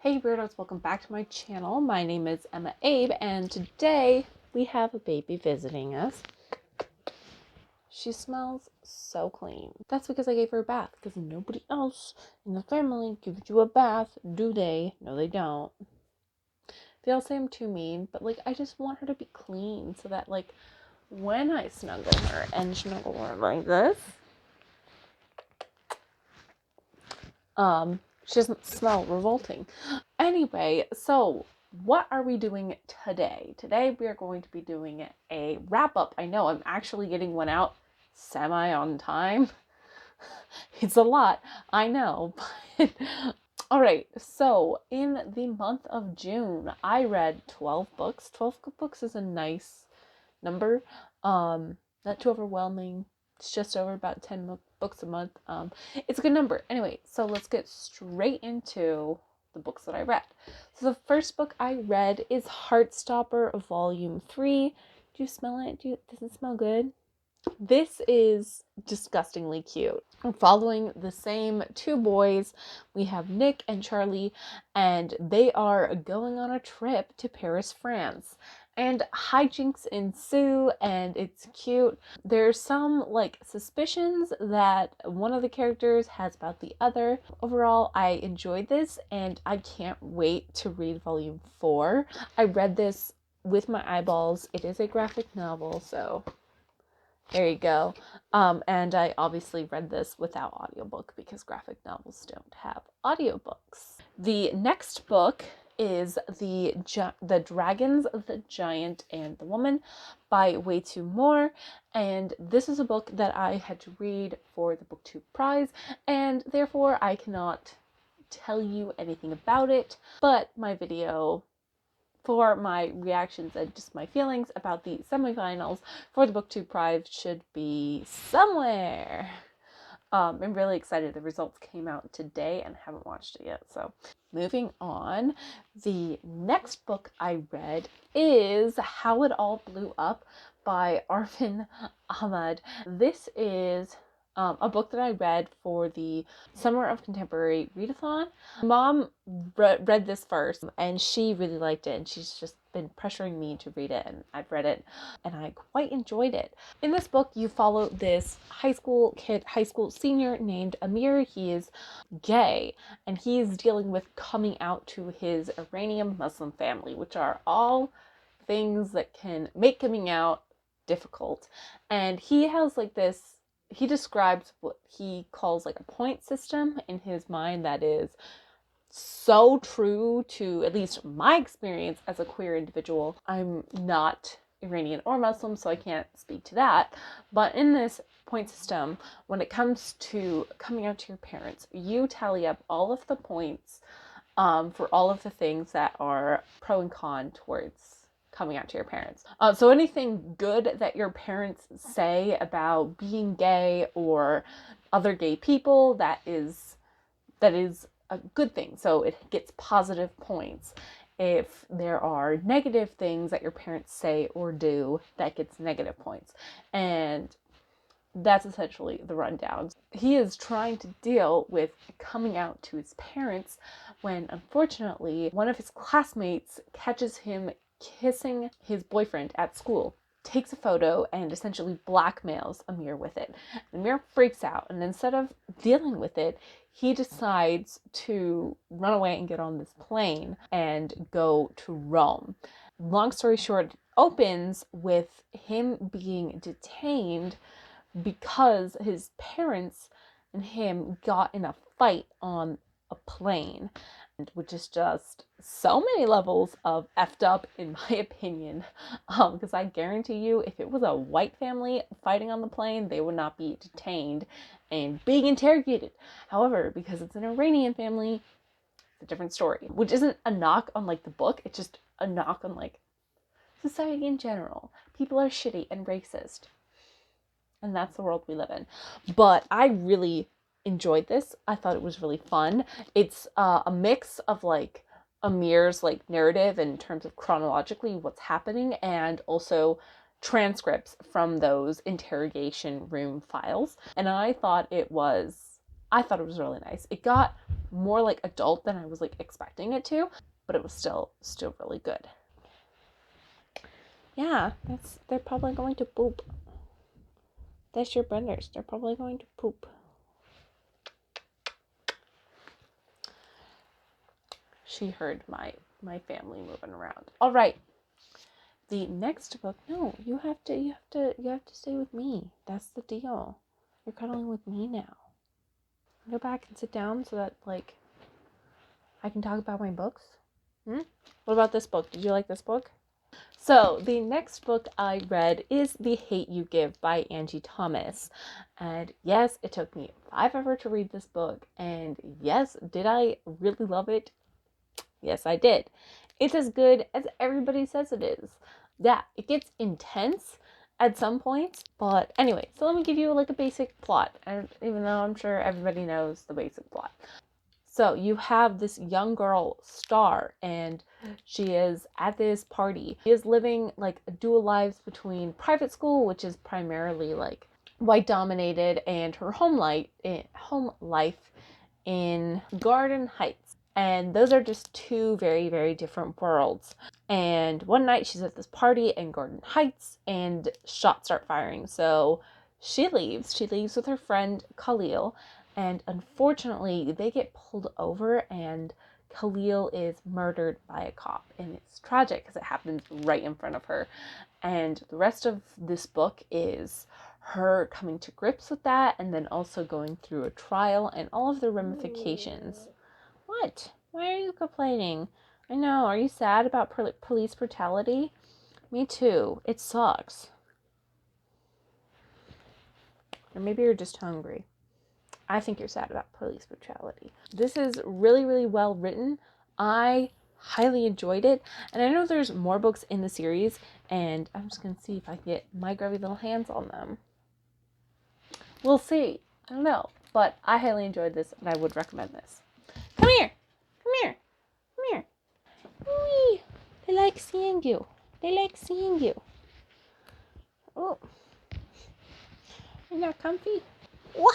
Hey weirdos, welcome back to my channel. My name is EmmaAbe and today we have a baby visiting us. She smells so clean. That's because I gave her a bath, because nobody else in the family gives you a bath, do they? No, they don't. They all say I'm too mean, but I just want her to be clean so that when I snuggle her like this, she doesn't smell revolting. Anyway, so what are we doing today? Today we are going to be doing a wrap-up. I know I'm actually getting one out semi on time. It's a lot, I know, but all right, so in the month of June, I read 12 books. 12 books is a nice number. Not too overwhelming. It's just over about 10 books a month. It's a good number. Anyway, so let's get straight into the books that I read. So the first book I read is Heartstopper Volume 3. Do you smell it? Does it smell good? This is disgustingly cute. I'm following the same two boys. We have Nick and Charlie, and they are going on a trip to Paris, France. And hijinks ensue, and it's cute. There's some suspicions that one of the characters has about the other. Overall, I enjoyed this, and I can't wait to read volume 4. I read this with my eyeballs. It is a graphic novel, so there you go. And I obviously read this without audiobook because graphic novels don't have audiobooks. The next book is the Dragons, the Giant, and the Woman by Way Too More. And this is a book that I had to read for the Booktube Prize, and therefore I cannot tell you anything about it. But my video for my reactions and just my feelings about the semifinals for the Booktube Prize should be somewhere. I'm really excited. The results came out today and haven't watched it yet. So moving on, the next book I read is How It All Blew Up by Arvin Ahmad. This is a book that I read for the Summer of Contemporary Readathon. Mom read this first and she really liked it, and she's just been pressuring me to read it, and I've read it and I quite enjoyed it. In this book, you follow this high school senior named Amir. He is gay and he is dealing with coming out to his Iranian Muslim family, which are all things that can make coming out difficult. And he has he describes what he calls a point system in his mind that is so true to at least my experience as a queer individual. I'm not Iranian or Muslim, so I can't speak to that. But in this point system, when it comes to coming out to your parents, you tally up all of the points for all of the things that are pro and con towards coming out to your parents. So anything good that your parents say about being gay or other gay people, that is a good thing. So it gets positive points. If there are negative things that your parents say or do, that gets negative points. And that's essentially the rundown. He is trying to deal with coming out to his parents when, unfortunately, one of his classmates catches him kissing his boyfriend at school, takes a photo, and essentially blackmails Amir with it. Amir freaks out, and instead of dealing with it, he decides to run away and get on this plane and go to Rome. Long story short, it opens with him being detained because his parents and him got in a fight on a plane, which is just so many levels of effed up in my opinion, because I guarantee you if it was a white family fighting on the plane, they would not be detained and being interrogated. However, because it's an Iranian family, it's a different story, which isn't a knock on the book, it's just a knock on society in general. People are shitty and racist, and that's the world we live in. But I really enjoyed this. I thought it was really fun. It's a mix of Amir's narrative in terms of chronologically what's happening, and also transcripts from those interrogation room files. And I thought it was really nice. It got more like adult than I was like expecting it to, but it was still really good. Yeah, they're probably going to poop. That's your brothers. They're probably going to poop. She heard my family moving around. All right. The next book. No, you have to stay with me. That's the deal. You're cuddling with me now. Go back and sit down so that like I can talk about my books. What about this book? Did you like this book? So the next book I read is The Hate You Give by Angie Thomas. And yes, it took me 5 hours to read this book. And yes, did I really love it? Yes, I did. It's as good as everybody says it is. Yeah, it gets intense at some points. But anyway, so let me give you like a basic plot. And even though I'm sure everybody knows the basic plot. So you have this young girl, Star, and she is at this party. She is living like dual lives between private school, which is primarily like white dominated, and her home life in Garden Heights. And those are just two very, very different worlds. And one night she's at this party in Garden Heights and shots start firing. So she leaves. She leaves with her friend Khalil. And unfortunately, they get pulled over and Khalil is murdered by a cop. And it's tragic because it happens right in front of her. And the rest of this book is her coming to grips with that and then also going through a trial and all of the ramifications. What? Why are you complaining? I know. Are you sad about police brutality? Me too. It sucks. Or maybe you're just hungry. I think you're sad about police brutality. This is really, really well written. I highly enjoyed it. And I know there's more books in the series, and I'm just going to see if I can get my grubby little hands on them. We'll see. I don't know. But I highly enjoyed this, and I would recommend this. Come here. Come here. Come here. Wee. They like seeing you. They like seeing you. Oh. You're not comfy? Wah.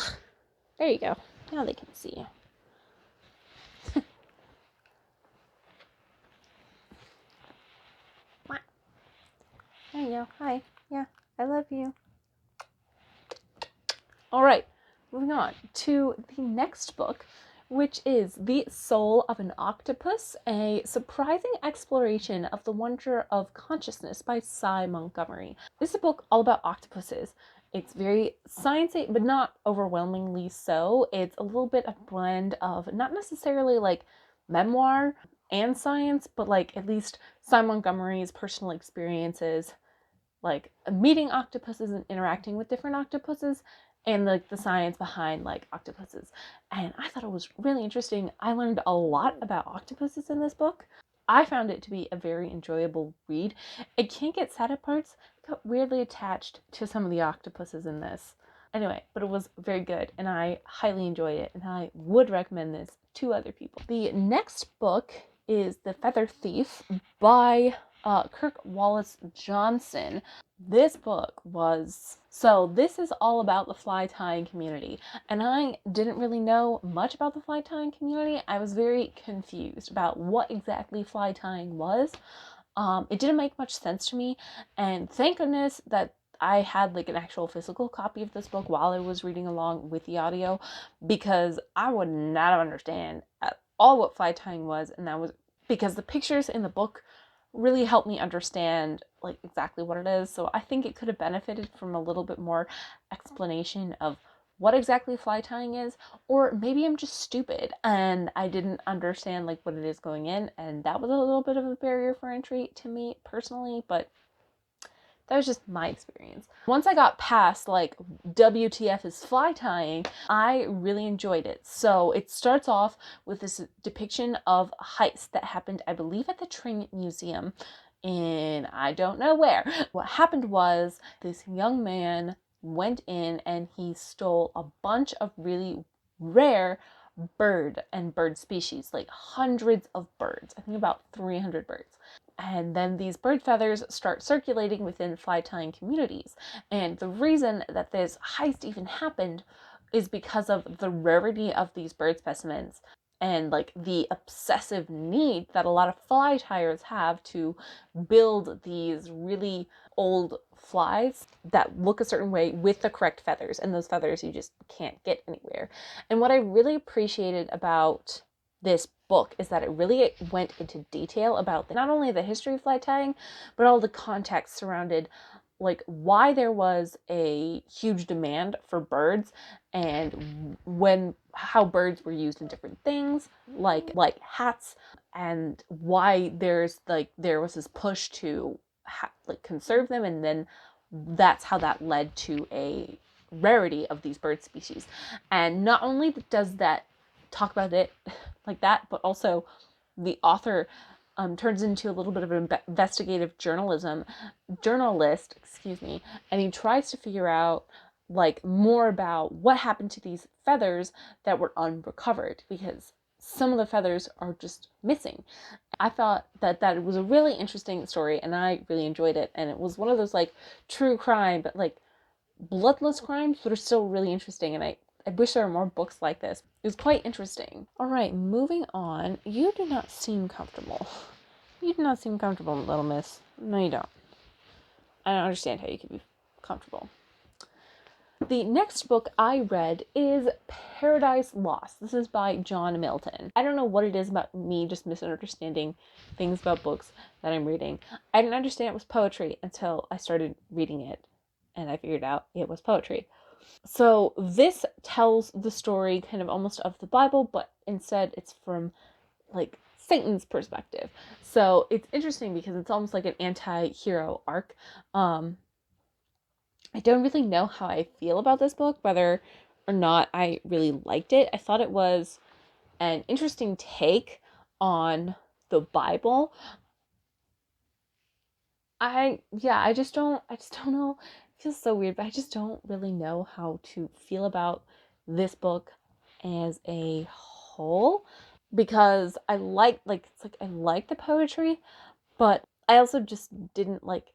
There you go. Now they can see you. There you go. Hi. Yeah, I love you. All right, moving on to the next book, which is The Soul of an Octopus, a surprising exploration of the wonder of consciousness by Cy Montgomery. This is a book all about octopuses. It's very sciencey, but not overwhelmingly so. It's a little bit of blend of not necessarily like memoir and science, but like at least Cy Montgomery's personal experiences, like meeting octopuses and interacting with different octopuses, and like the science behind like octopuses. And I thought it was really interesting. I learned a lot about octopuses in this book. I found it to be a very enjoyable read. It can get sad at parts. I got weirdly attached to some of the octopuses in this. Anyway, but it was very good and I highly enjoyed it and I would recommend this to other people. The next book is The Feather Thief by Kirk Wallace Johnson. This book was... So this is all about the fly tying community. And I didn't really know much about the fly tying community. I was very confused about what exactly fly tying was. It didn't make much sense to me. And thank goodness that I had like an actual physical copy of this book while I was reading along with the audio, because I would not understand at all what fly tying was. And that was because the pictures in the book really helped me understand like exactly what it is. So I think it could have benefited from a little bit more explanation of what exactly fly tying is, or maybe I'm just stupid and I didn't understand like what it is going in, and that was a little bit of a barrier for entry to me personally, but that was just my experience. Once I got past like WTF is fly tying, I really enjoyed it. So it starts off with this depiction of a heist that happened, I believe, at the Train Museum in I don't know where. What happened was this young man went in and he stole a bunch of really rare bird species, like hundreds of birds. I think about 300 birds. And then these bird feathers start circulating within fly tying communities. And the reason that this heist even happened is because of the rarity of these bird specimens and like the obsessive need that a lot of fly tyers have to build these really old flies that look a certain way with the correct feathers, and those feathers you just can't get anywhere. And what I really appreciated about this book is that it really went into detail about not only the history of fly tying, but all the context surrounded like why there was a huge demand for birds, and how birds were used in different things like hats, and why there was this push to conserve them, and then that's how that led to a rarity of these bird species. And not only does that talk about it like that, but also the author turns into a little bit of an investigative journalist, and he tries to figure out like more about what happened to these feathers that were unrecovered, because some of the feathers are just missing. I thought that it was a really interesting story, and I really enjoyed it. And it was one of those like true crime, but like bloodless crimes, but are still really interesting. And I wish there were more books like this. It was quite interesting. All right, moving on. You do not seem comfortable. You do not seem comfortable, little miss. No, you don't. I don't understand how you can be comfortable. The next book I read is Paradise Lost. This is by John Milton. I don't know what it is about me just misunderstanding things about books that I'm reading. I didn't understand it was poetry until I started reading it, and I figured out it was poetry. So this tells the story kind of almost of the Bible, but instead it's from like Satan's perspective. So it's interesting because it's almost like an anti-hero arc. I don't really know how I feel about this book, whether or not I really liked it. I thought it was an interesting take on the Bible. I just don't know. It feels so weird, but I just don't really know how to feel about this book as a whole, because I like the poetry, but I also just didn't like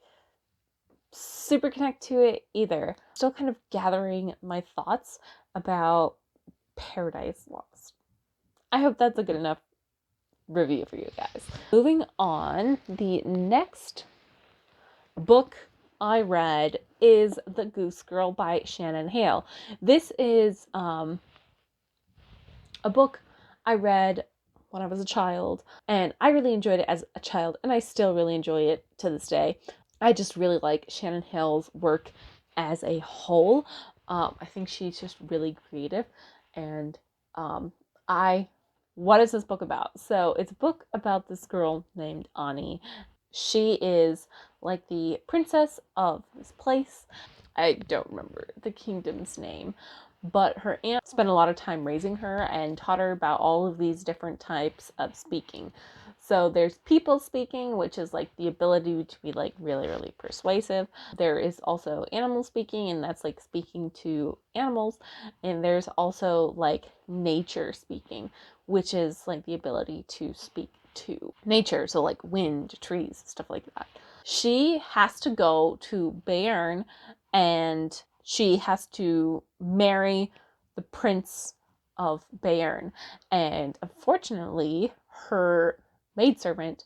super connect to it either. Still kind of gathering my thoughts about Paradise Lost. I hope that's a good enough review for you guys. Moving on, the next book I read is The Goose Girl by Shannon Hale. This is a book I read when I was a child, and I really enjoyed it as a child, and I still really enjoy it to this day. I just really like Shannon Hale's work as a whole. I think she's just really creative, and what is this book about? So it's a book about this girl named Ani. She is like the princess of this place. I don't remember the kingdom's name, but her aunt spent a lot of time raising her and taught her about all of these different types of speaking. So there's people speaking, which is like the ability to be like really, really persuasive. There is also animal speaking, and that's like speaking to animals. And there's also like nature speaking, which is like the ability to speak to nature. So like wind, trees, stuff like that. She has to go to Bayern, and she has to marry the prince of Bayern. And unfortunately, her maidservant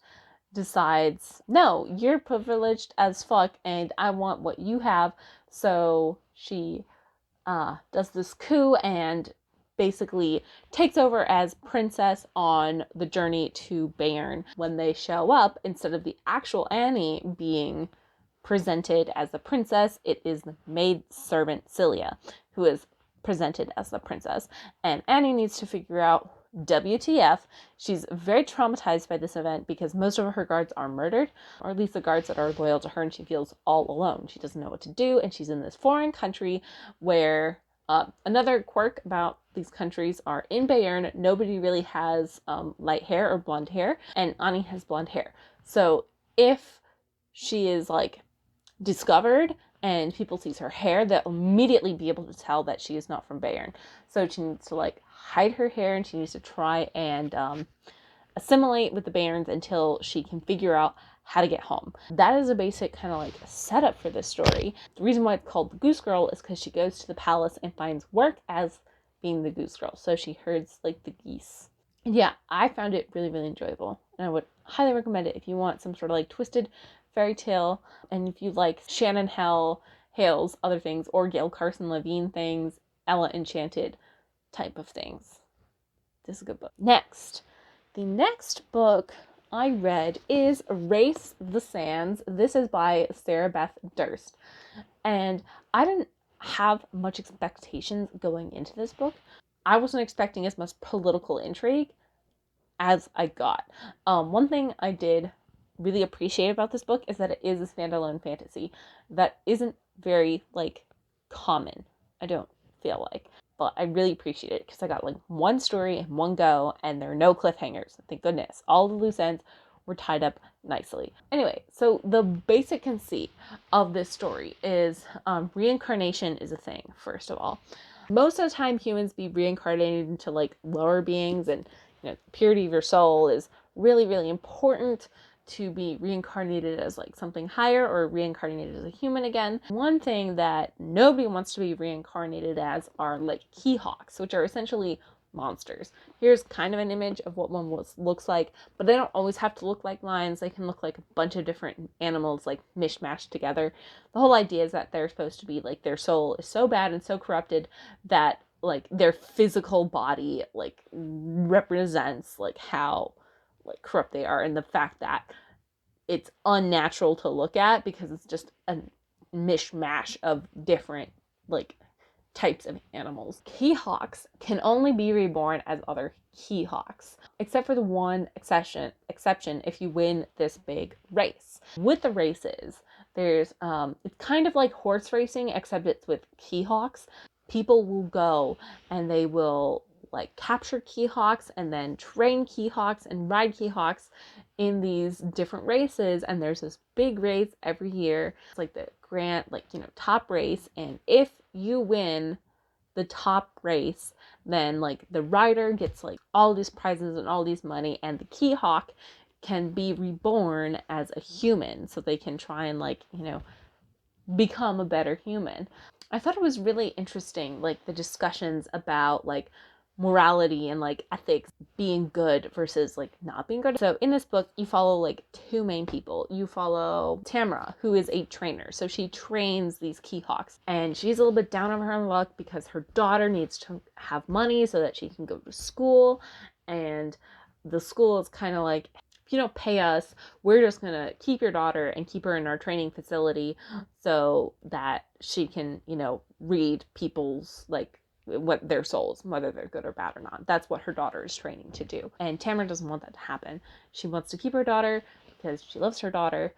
decides, no, you're privileged as fuck, and I want what you have. So she does this coup and basically takes over as princess on the journey to Bayern. When they show up, instead of the actual Annie being presented as the princess, it is the maidservant Celia who is presented as the princess. And Annie needs to figure out WTF. She's very traumatized by this event because most of her guards are murdered, or at least the guards that are loyal to her, and she feels all alone. She doesn't know what to do, and she's in this foreign country where another quirk about these countries are in Bayern, nobody really has light hair or blonde hair, and Ani has blonde hair. So if she is like discovered and people sees her hair, they'll immediately be able to tell that she is not from Bayern. So she needs to like hide her hair, and she needs to try and assimilate with the Bayerns until she can figure out how to get home. That is a basic kind of like setup for this story. The reason why it's called the Goose Girl is because she goes to the palace and finds work as being the Goose Girl. So she herds like the geese. And yeah, I found it really, really enjoyable. And I would highly recommend it if you want some sort of like twisted fairy tale, and if you like Shannon Hale's other things, or Gail Carson Levine things, Ella Enchanted type of things. This is a good book. The next book I read is Race the Sands. This is by Sarah Beth Durst. And I didn't have much expectations going into this book. I wasn't expecting as much political intrigue as I got. One thing I did really appreciate about this book is that it is a standalone fantasy that isn't very like common. I don't feel like, but I really appreciate it because I got like one story in one go, and there are no cliffhangers. Thank goodness. All the loose ends were tied up nicely. Anyway, so the basic conceit of this story is reincarnation is a thing. First of all, most of the time humans be reincarnated into like lower beings, and purity of your soul is really, really important to be reincarnated as like something higher, or reincarnated as a human again. One thing that nobody wants to be reincarnated as are like Keyhawks, which are essentially monsters. Here's kind of an image of what one looks like, but they don't always have to look like lions. They can look like a bunch of different animals like mishmashed together. The whole idea is that they're supposed to be like, their soul is so bad and so corrupted that like their physical body like represents like how like corrupt they are, and the fact that it's unnatural to look at because it's just a mishmash of different like types of animals. Keyhawks can only be reborn as other Keyhawks, except for the one exception if you win this big race. With the races, there's it's kind of like horse racing, except it's with Keyhawks. People will go and they will like capture Keyhawks and then train Keyhawks and ride Keyhawks in these different races, and there's this big race every year. It's like the grand top race, and if you win the top race, then like the rider gets like all these prizes and all these money, and the Keyhawk can be reborn as a human, so they can try and like become a better human. I thought it was really interesting, like the discussions about like morality and like ethics, being good versus like not being good. So in this book, you follow like two main people. You follow Tamara, who is a trainer. So she trains these Keyhawks, and she's a little bit down on her luck because her daughter needs to have money so that she can go to school. And the school is kind of like, if you don't pay us, we're just going to keep your daughter and keep her in our training facility so that she can, read people's like what their souls, whether they're good or bad or not. That's what her daughter is training to do. And Tamara doesn't want that to happen. She wants to keep her daughter because she loves her daughter.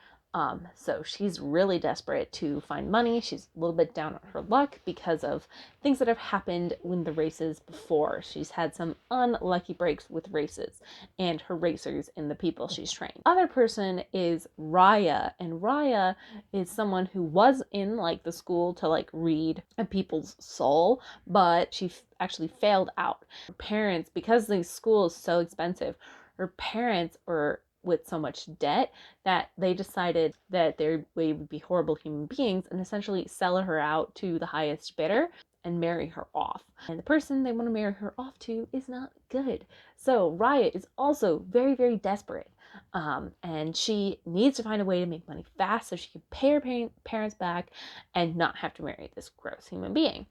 So she's really desperate to find money. She's a little bit down on her luck because of things that have happened in the races before. She's had some unlucky breaks with races and her racers and the people she's trained. Other person is Raya, and Raya is someone who was in like the school to like read a people's soul, but she actually failed out. Her parents, because the school is so expensive, her parents were with so much debt that they decided that they would be horrible human beings and essentially sell her out to the highest bidder and marry her off. And the person they want to marry her off to is not good. So Raya is also very, very desperate. And she needs to find a way to make money fast so she can pay her parents back and not have to marry this gross human being.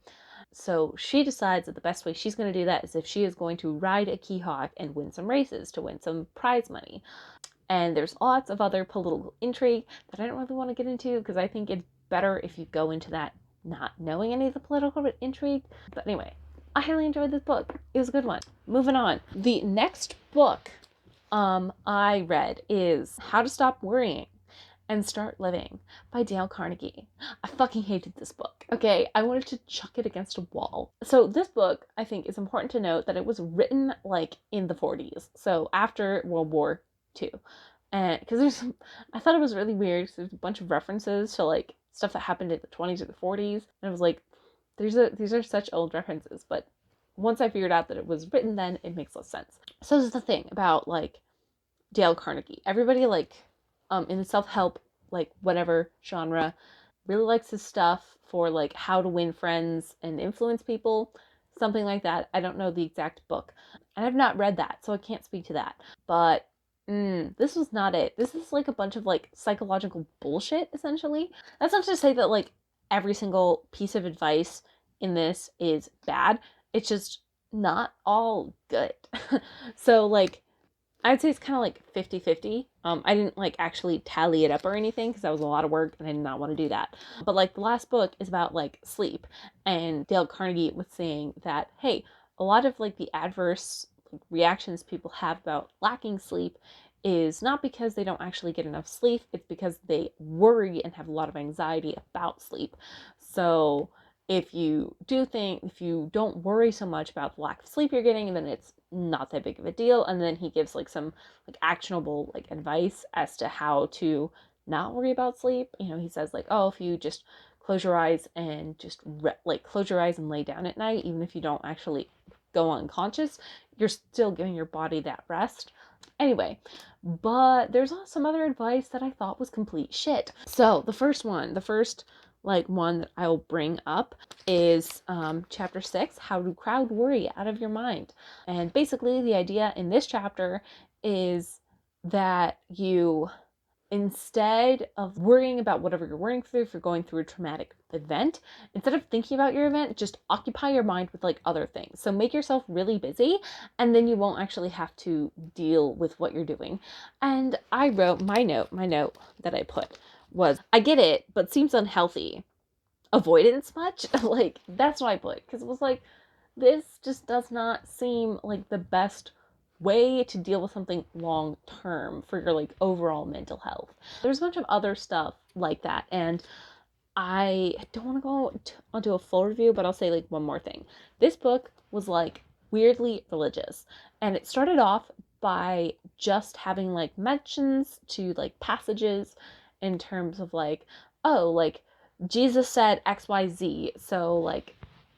So she decides that the best way she's going to do that is if she is going to ride a Keyhawk and win some races to win some prize money. And there's lots of other political intrigue that I don't really want to get into because I think it's better if you go into that not knowing any of the political intrigue. But anyway, I highly enjoyed this book. It was a good one. Moving on. The next book I read is How to Stop Worrying and Start Living by Dale Carnegie. I fucking hated this book. Okay, I wanted to chuck it against a wall. So this book, I think it's important to note that it was written like in the 40s. So after World War II. And because I thought it was really weird because there's a bunch of references to like stuff that happened in the 20s or the 40s. And I was like, these are such old references. But once I figured out that it was written then, it makes less sense. So this is the thing about like Dale Carnegie. Everybody like in the self-help, like whatever genre, really likes his stuff for like how to win friends and influence people. something like that. I don't know the exact book, and I've not read that, so I can't speak to that. But this was not it. This is like a bunch of like psychological bullshit, essentially. That's not to say that like every single piece of advice in this is bad. It's just not all good. So like I'd say it's kind of like 50-50. I didn't like actually tally it up or anything because that was a lot of work and I did not want to do that. But like the last book is about like sleep, and Dale Carnegie was saying that, hey, a lot of like the adverse reactions people have about lacking sleep is not because they don't actually get enough sleep, it's because they worry and have a lot of anxiety about sleep. So if you don't worry so much about the lack of sleep you're getting, then it's not that big of a deal. And then he gives like some like actionable like advice as to how to not worry about sleep. He says like, oh, if you just close your eyes and close your eyes and lay down at night, even if you don't actually go unconscious, you're still giving your body that rest. Anyway, but there's also some other advice that I thought was complete shit. So the first one that I will bring up is chapter 6, How to Crowd Worry Out of Your Mind. And basically the idea in this chapter is that you, instead of worrying about whatever you're worrying through, if you're going through a traumatic event, instead of thinking about your event, just occupy your mind with like other things. So make yourself really busy, and then you won't actually have to deal with what you're doing. And I wrote my note that I put was, I get it, but seems unhealthy. Avoidance much? Like, that's what I put, because it was like, this just does not seem like the best way to deal with something long term for your like overall mental health. There's a bunch of other stuff like that, and I don't want to go onto a full review, but I'll say like one more thing. This book was like weirdly religious, and it started off by just having like mentions to like passages in terms of like, oh, like Jesus said XYZ, so like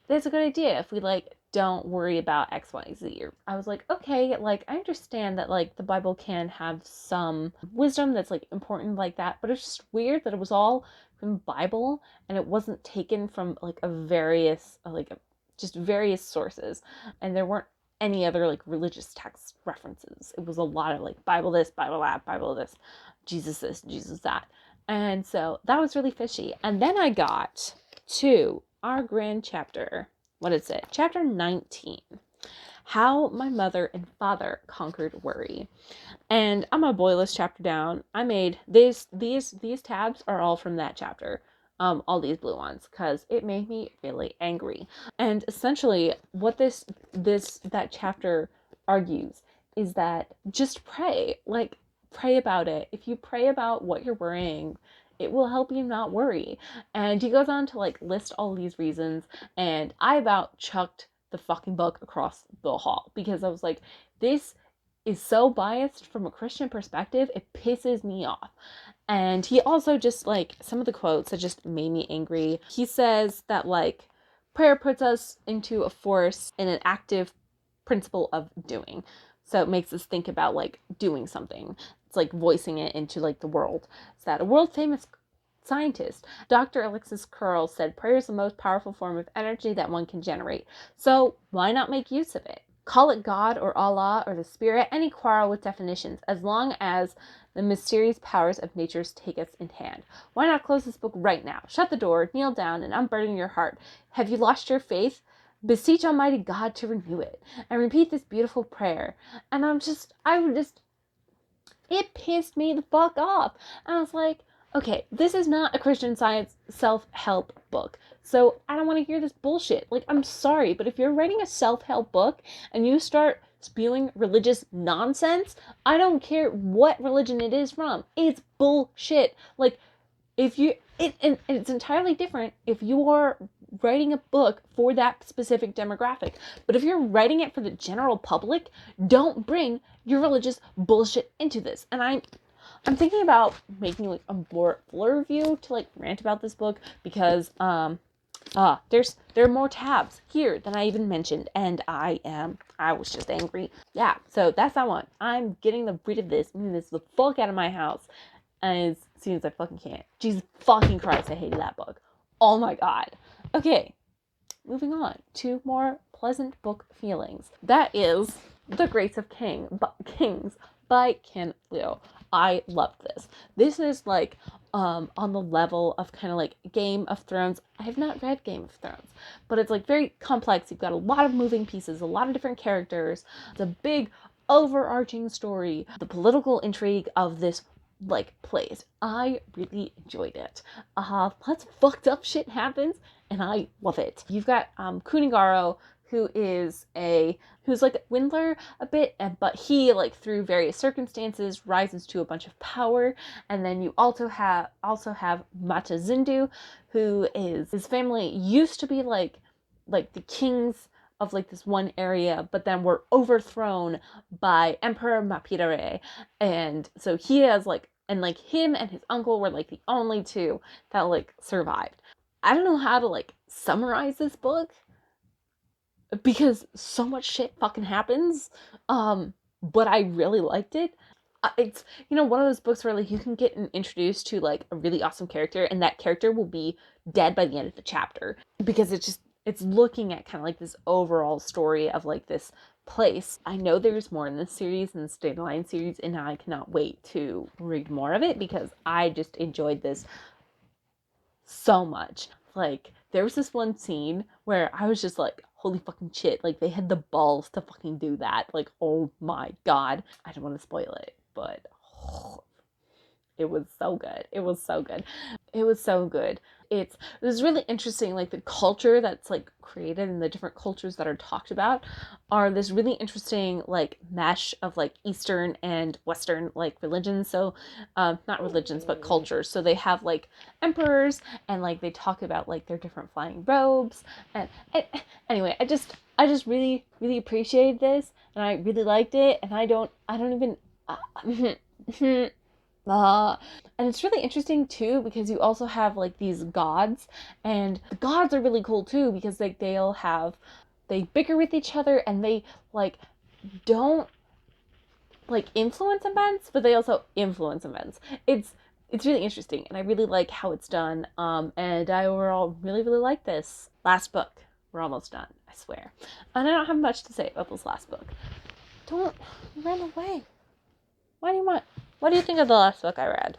that's a good idea if we like don't worry about XYZ. I was like, okay, like I understand that like the Bible can have some wisdom that's like important like that, but it's just weird that it was all from Bible and it wasn't taken from like just various sources, and there weren't any other like religious text references. It was a lot of like Bible this, Bible that, Bible this, Jesus this, Jesus that. And so that was really fishy. And then I got to our grand chapter. What is it? Chapter 19. How My Mother and Father Conquered Worry. And I'm gonna boil this chapter down. I made these tabs are all from that chapter. All these blue ones, because it made me really angry. And essentially what that chapter argues is that just pray. Like, pray about it. If you pray about what you're worrying, it will help you not worry. And he goes on to like list all these reasons, and I about chucked the fucking book across the hall because I was like, this is so biased from a Christian perspective, it pisses me off. And he also just like some of the quotes that just made me angry. He says that like prayer puts us into a force in an active principle of doing. So it makes us think about like doing something. It's like voicing it into like the world. It's that a world famous scientist, Dr. Alexis Carrel, said prayer is the most powerful form of energy that one can generate. So why not make use of it? Call it God or Allah or the Spirit, any quarrel with definitions, as long as the mysterious powers of nature take us in hand. Why not close this book right now? Shut the door, kneel down, and unburden your heart. Have you lost your faith? Beseech Almighty God to renew it, and repeat this beautiful prayer. And it pissed me the fuck off. And I was like, okay, this is not a Christian Science self-help book. So I don't want to hear this bullshit. Like, I'm sorry, but if you're writing a self-help book and you start spewing religious nonsense, I don't care what religion it is from. It's bullshit. Like, if you, and it's entirely different if you are writing a book for that specific demographic. But if you're writing it for the general public, don't bring your religious bullshit into this. And I'm thinking about making like a more full review to like rant about this book, because there are more tabs here than I even mentioned, and I was just angry. Yeah, so that's that one. I'm getting rid of this, moving this the fuck out of my house as soon as I fucking can. Jesus fucking Christ, I hated that book. Oh my god. Okay, moving on. 2 more pleasant book feelings. That is The Grace of Kings by Ken Liu. I love this. This is like on the level of kind of like Game of Thrones. I have not read Game of Thrones, but it's like very complex. You've got a lot of moving pieces, a lot of different characters. It's a big overarching story. The political intrigue of this like place. I really enjoyed it. Lots of fucked up shit happens, and I love it. You've got Kunigaro, who's like a swindler a bit, but he like through various circumstances rises to a bunch of power. And then you also have Matazindu, who is, his family used to be like the kings of like this one area, but then were overthrown by Emperor Mapirare. And so he has like, and like him and his uncle were like the only two that like survived. I don't know how to like summarize this book because so much shit fucking happens. But I really liked it. It's, you know, one of those books where like you can get introduced to like a really awesome character, and that character will be dead by the end of the chapter because it's looking at kind of like this overall story of like this place. I know there's more in this series, in the State of the Line series, and I cannot wait to read more of it because I just enjoyed this so much. Like, there was this one scene where I was just like, holy fucking shit, like they had the balls to fucking do that. Like, oh my god. I don't want to spoil it, but it was so good. It was so good. It was so good. It was really interesting, like the culture that's like created and the different cultures that are talked about are this really interesting like mesh of like Eastern and Western like religions. So not religions but cultures. So they have like emperors, and like they talk about like their different flying robes, and anyway, I just really appreciated this, and I really liked it, and I don't even and it's really interesting too because you also have like these gods, and the gods are really cool too because like they bicker with each other, and they like don't like influence events, but they also influence events. It's really interesting, and I really like how it's done. And I overall really like this last book. We're almost done, I swear. And I don't have much to say about this last book. Don't run away. What do you think of the last book I read?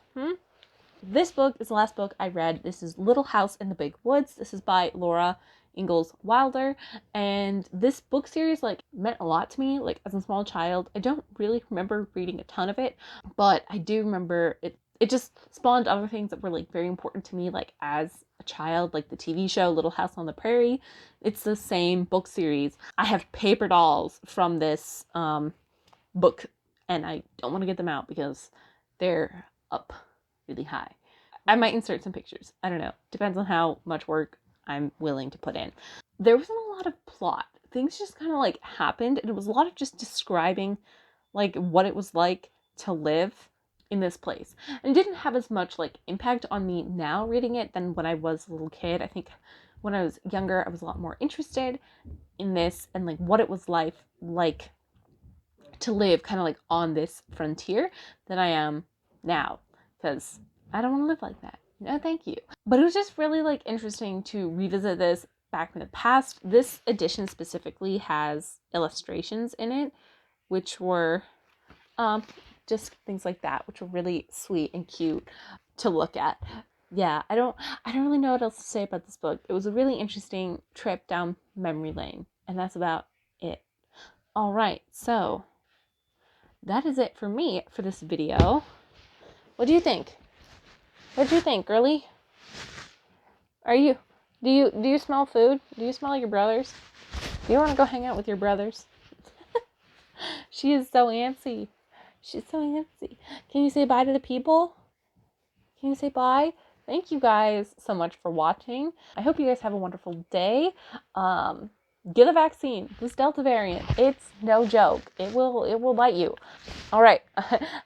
This book is the last book I read. This is Little House in the Big Woods. This is by Laura Ingalls Wilder. And this book series like meant a lot to me, like as a small child. I don't really remember reading a ton of it, but I do remember it just spawned other things that were like very important to me, like as a child, like the TV show Little House on the Prairie. It's the same book series. I have paper dolls from this book, and I don't want to get them out because they're up really high. I might insert some pictures. I don't know. Depends on how much work I'm willing to put in. There wasn't a lot of plot. Things just kind of like happened, and it was a lot of just describing like what it was like to live in this place. And it didn't have as much like impact on me now reading it than when I was a little kid. I think when I was younger, I was a lot more interested in this and like what it was like to live kind of like on this frontier than I am now, because I don't want to live like that. No, thank you. But it was just really like interesting to revisit this back in the past. This edition specifically has illustrations in it, which were just things like that, which were really sweet and cute to look at. Yeah, I don't really know what else to say about this book. It was a really interesting trip down memory lane, and that's about it. All right, so that is it for me for this video. What do you think? What do you think, girly? Do you smell food? Do you smell like your brothers? Do you want to go hang out with your brothers? She is so antsy. She's so antsy. Can you say bye to the people? Can you say bye? Thank you guys so much for watching. I hope you guys have a wonderful day. Get a vaccine. This Delta variant, it's no joke. It will bite you. All right.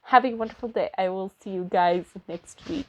Have a wonderful day. I will see you guys next week.